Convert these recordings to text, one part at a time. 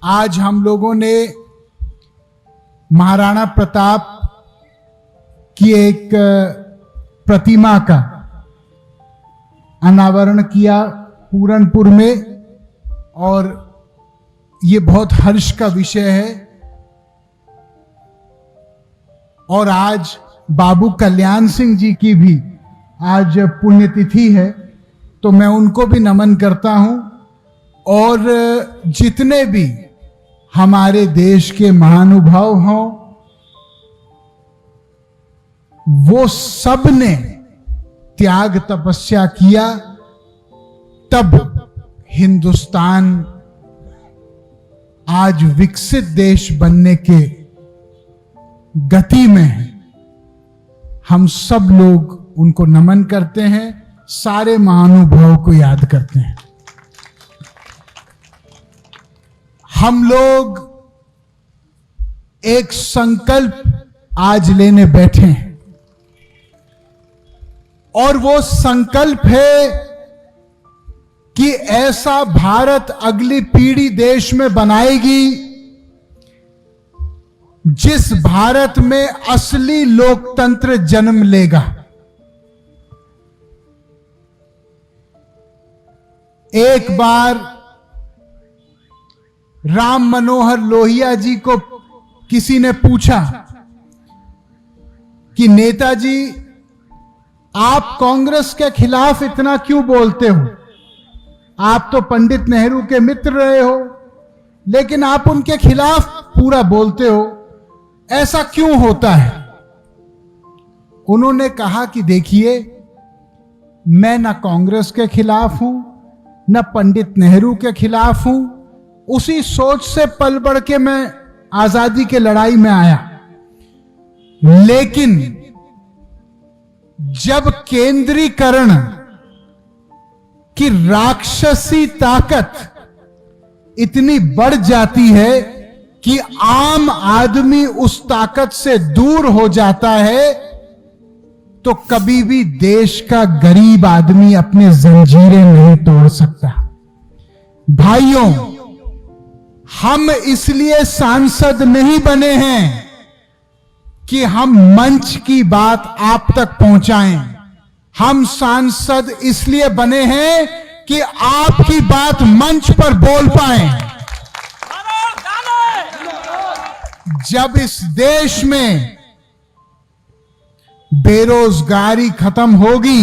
आज हम लोगों ने महाराणा प्रताप की एक प्रतिमा का अनावरण किया पूरनपुर में, और ये बहुत हर्ष का विषय है। और आज बाबू कल्याण सिंह जी की भी आज पुण्यतिथि है, तो मैं उनको भी नमन करता हूं। और जितने भी हमारे देश के महानुभाव हों, वो सब ने त्याग तपस्या किया, तब हिंदुस्तान आज विकसित देश बनने के गति में है। हम सब लोग उनको नमन करते हैं, सारे महानुभावों को याद करते हैं। हम लोग एक संकल्प आज लेने बैठे हैं, और वो संकल्प है कि ऐसा भारत अगली पीढ़ी देश में बनाएगी जिस भारत में असली लोकतंत्र जन्म लेगा। एक बार राम मनोहर लोहिया जी को किसी ने पूछा कि नेताजी, आप कांग्रेस के खिलाफ इतना क्यों बोलते हो? आप तो पंडित नेहरू के मित्र रहे हो, लेकिन आप उनके खिलाफ पूरा बोलते हो, ऐसा क्यों होता है? उन्होंने कहा कि देखिए, मैं ना कांग्रेस के खिलाफ हूं, ना पंडित नेहरू के खिलाफ हूं। उसी सोच से पल बढ़ के मैं आजादी के लड़ाई में आया, लेकिन जब केंद्रीकरण की राक्षसी ताकत इतनी बढ़ जाती है कि आम आदमी उस ताकत से दूर हो जाता है, तो कभी भी देश का गरीब आदमी अपनी जंजीरें नहीं तोड़ सकता। भाइयों, हम इसलिए सांसद नहीं बने हैं कि हम मंच की बात आप तक पहुंचाएं। हम सांसद इसलिए बने हैं कि आपकी बात मंच पर बोल पाएं। जब इस देश में बेरोजगारी खत्म होगी,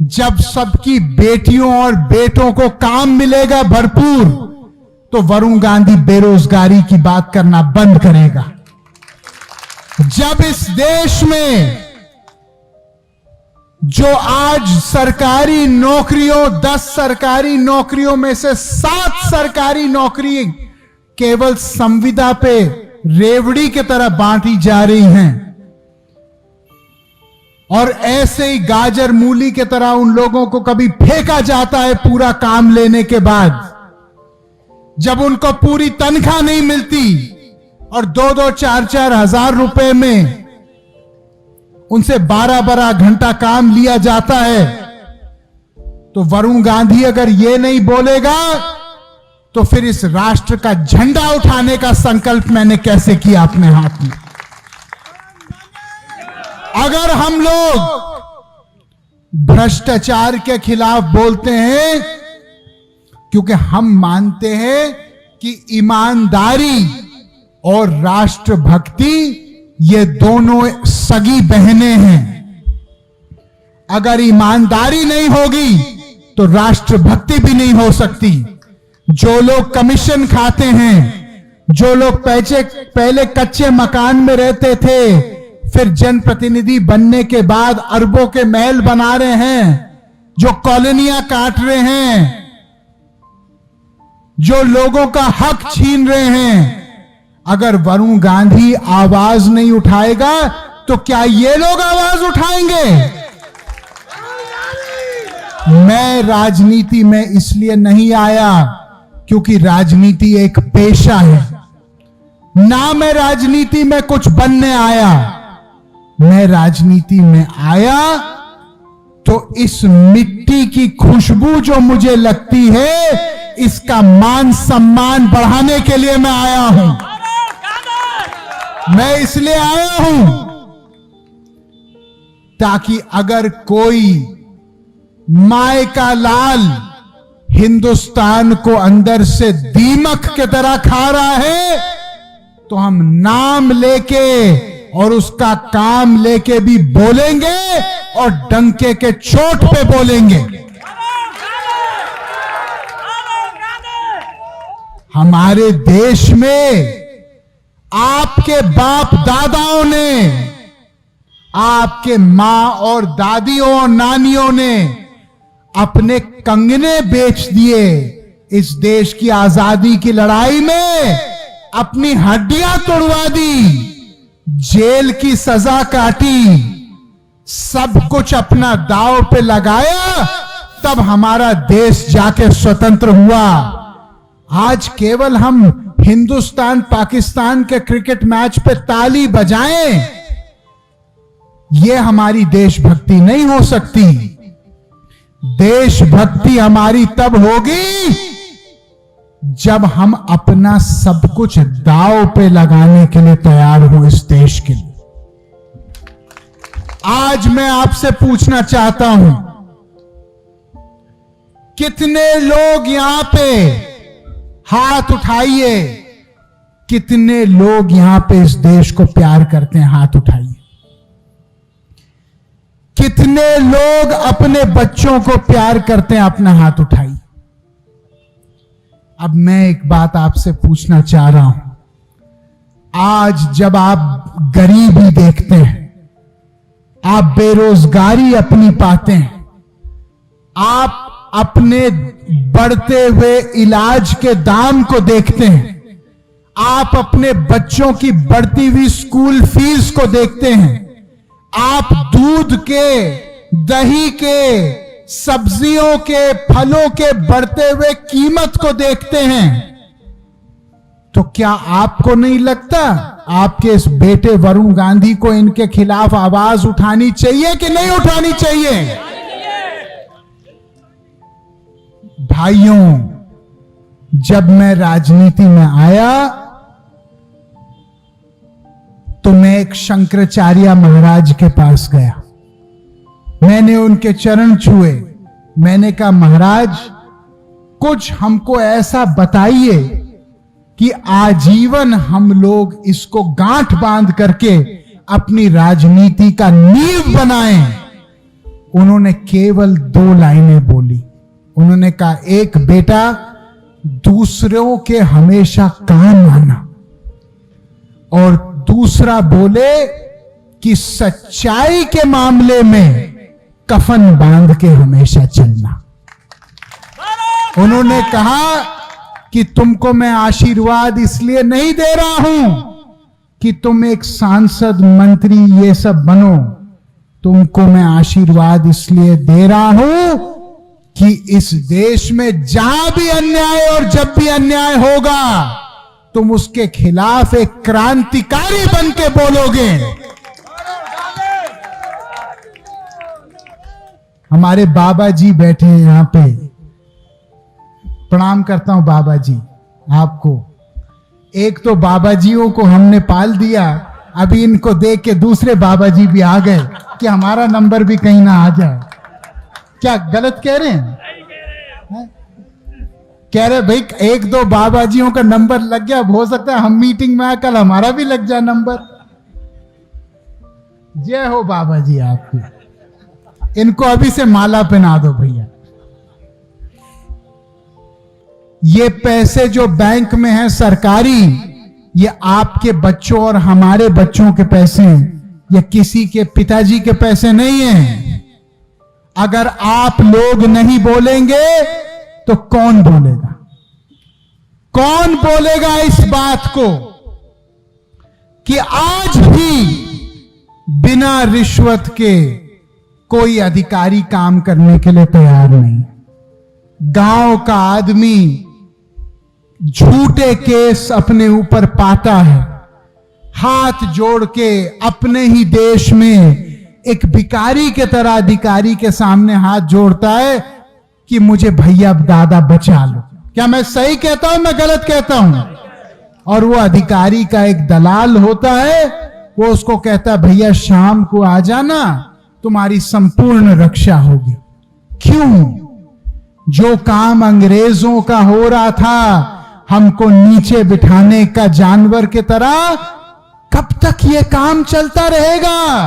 जब सबकी बेटियों और बेटों को काम मिलेगा भरपूर, तो वरुण गांधी बेरोजगारी की बात करना बंद करेगा। जब इस देश में जो आज सरकारी नौकरियों, 10 सरकारी नौकरियों में से 7 सरकारी नौकरी केवल संविदा पे रेवड़ी की तरह बांटी जा रही हैं, और ऐसे ही गाजर मूली की तरह उन लोगों को कभी फेंका जाता है पूरा काम लेने के बाद, जब उनको पूरी तनख्वाह नहीं मिलती और 2-2, 4-4 हजार रुपए में उनसे 12-12 घंटा काम लिया जाता है। तो वरुण गांधी अगर ये नहीं बोलेगा, तो फिर इस राष्ट्र का झंडा उठाने का संकल्प मैंने कैसे किया अपने हाथ में? अगर हम लोग भ्रष्टाचार के खिलाफ बोलते हैं, क्योंकि हम मानते हैं कि ईमानदारी और राष्ट्रभक्ति ये दोनों सगी बहनें हैं। अगर ईमानदारी नहीं होगी तो राष्ट्रभक्ति भी नहीं हो सकती। जो लोग कमीशन खाते हैं, जो लोग पहले कच्चे मकान में रहते थे, फिर जनप्रतिनिधि बनने के बाद अरबों के महल बना रहे हैं, जो कॉलोनियां काट रहे हैं, जो लोगों का हक छीन रहे हैं, अगर वरुण गांधी आवाज नहीं उठाएगा तो क्या ये लोग आवाज उठाएंगे? मैं राजनीति में इसलिए नहीं आया क्योंकि राजनीति एक पेशा है, ना मैं राजनीति में कुछ बनने आया। मैं राजनीति में आया तो इस मिट्टी की खुशबू जो मुझे लगती है इसका मान सम्मान बढ़ाने के लिए मैं आया हूं। मैं इसलिए आया हूं ताकि अगर कोई माय का लाल हिंदुस्तान को अंदर से दीमक की तरह खा रहा है, तो हम नाम लेके और उसका काम लेके भी बोलेंगे और डंके के चोट पे बोलेंगे। हमारे देश में आपके बाप दादाओं ने, आपके मां और दादियों और नानियों ने अपने कंगने बेच दिए। इस देश की आजादी की लड़ाई में अपनी हड्डियां तोड़वा दी, जेल की सजा काटी, सब कुछ अपना दांव पे लगाया, तब हमारा देश जाके स्वतंत्र हुआ। आज केवल हम हिंदुस्तान पाकिस्तान के क्रिकेट मैच पे ताली बजाएं, यह हमारी देशभक्ति नहीं हो सकती। देशभक्ति हमारी तब होगी जब हम अपना सब कुछ दांव पे लगाने के लिए तैयार हो इस देश के लिए। आज मैं आपसे पूछना चाहता हूं, कितने लोग यहां पे हाथ उठाइए, कितने लोग यहां पे इस देश को प्यार करते हैं? हाथ उठाइए। कितने लोग अपने बच्चों को प्यार करते हैं? अपना हाथ उठाइए। अब मैं एक बात आपसे पूछना चाह रहा हूं। आज जब आप गरीबी देखते हैं, आप बेरोजगारी अपनी पाते हैं, आप अपने बढ़ते हुए इलाज के दाम को देखते हैं, आप अपने बच्चों की बढ़ती हुई स्कूल फीस को देखते हैं, आप दूध के, दही के, सब्जियों के, फलों के बढ़ते हुए कीमत को देखते हैं, तो क्या आपको नहीं लगता आपके इस बेटे वरुण गांधी को इनके खिलाफ आवाज उठानी चाहिए कि नहीं उठानी चाहिए? भाइयों, जब मैं राजनीति में आया तो मैं एक शंकराचार्य महाराज के पास गया। मैंने उनके चरण छुए। मैंने कहा, महाराज कुछ हमको ऐसा बताइए कि आजीवन हम लोग इसको गांठ बांध करके अपनी राजनीति का नींव बनाएं। उन्होंने केवल 2 लाइनें बोली। उन्होंने कहा, एक बेटा, दूसरों के हमेशा काम आना, और दूसरा बोले कि सच्चाई के मामले में कफन बांध के हमेशा चलना। उन्होंने कहा कि तुमको मैं आशीर्वाद इसलिए नहीं दे रहा हूं कि तुम एक सांसद, मंत्री ये सब बनो, तुमको मैं आशीर्वाद इसलिए दे रहा हूं कि इस देश में जहां भी अन्याय और जब भी अन्याय होगा, तुम उसके खिलाफ एक क्रांतिकारी बन के बोलोगे। हमारे बाबा जी बैठे हैं यहां पे, प्रणाम करता हूं बाबा जी आपको। एक तो बाबा जियों को हमने पाल दिया, अभी इनको देख के दूसरे बाबा जी भी आ गए कि हमारा नंबर भी कहीं ना आ जाए। क्या गलत कह रहे हैं? कह रहे भाई 1-2 बाबा जियों का नंबर लग गया, हो सकता है हम मीटिंग में आए कल हमारा भी लग जाए नंबर। जय हो बाबा जी आपकी। इनको अभी से माला पहना दो भैया। ये पैसे जो बैंक में है सरकारी, ये आपके बच्चों और हमारे बच्चों के पैसे हैं, ये किसी के पिताजी के पैसे नहीं हैं। अगर आप लोग नहीं बोलेंगे तो कौन बोलेगा? कौन बोलेगा इस बात को कि आज भी बिना रिश्वत के कोई अधिकारी काम करने के लिए तैयार नहीं? गांव का आदमी झूठे केस अपने ऊपर पाता है, हाथ जोड़ के अपने ही देश में एक भिखारी के तरह अधिकारी के सामने हाथ जोड़ता है कि मुझे भैया दादा बचा लो। क्या मैं सही कहता हूं, मैं गलत कहता हूं? और वो अधिकारी का एक दलाल होता है, वो उसको कहता है भैया शाम को आ जाना, तुम्हारी संपूर्ण रक्षा होगी। क्यों? जो काम अंग्रेजों का हो रहा था, हमको नीचे बिठाने का जानवर की तरह, कब तक ये काम चलता रहेगा?